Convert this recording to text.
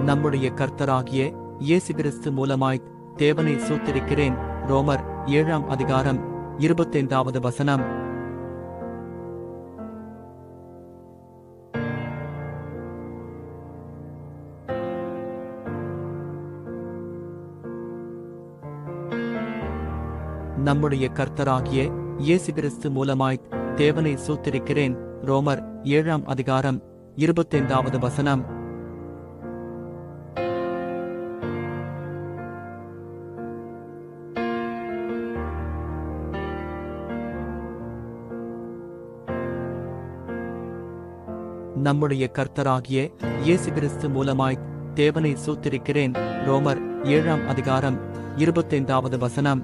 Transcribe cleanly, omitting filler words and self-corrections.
நம்முடைய கர்த்தராகிய இயேசு கிறிஸ்து மூலமாய் தேவனை சூத்திருக்கிறேன். ரோமர் 7ஆம் அதிகாரம் 25வது வசனம். நம்முடைய கர்த்தராகிய இயேசு கிறிஸ்து மூலமாய் தேவனை சூத்திருக்கிறேன். ரோமர் 7ஆம் அதிகாரம் 25வது வசனம். நம்முடைய கர்த்தராகிய இயேசு கிறிஸ்து மூலமாய் தேவனை சூத்திருக்கிறேன். ரோமர் 7ஆம் அதிகாரம் 25வது வசனம்.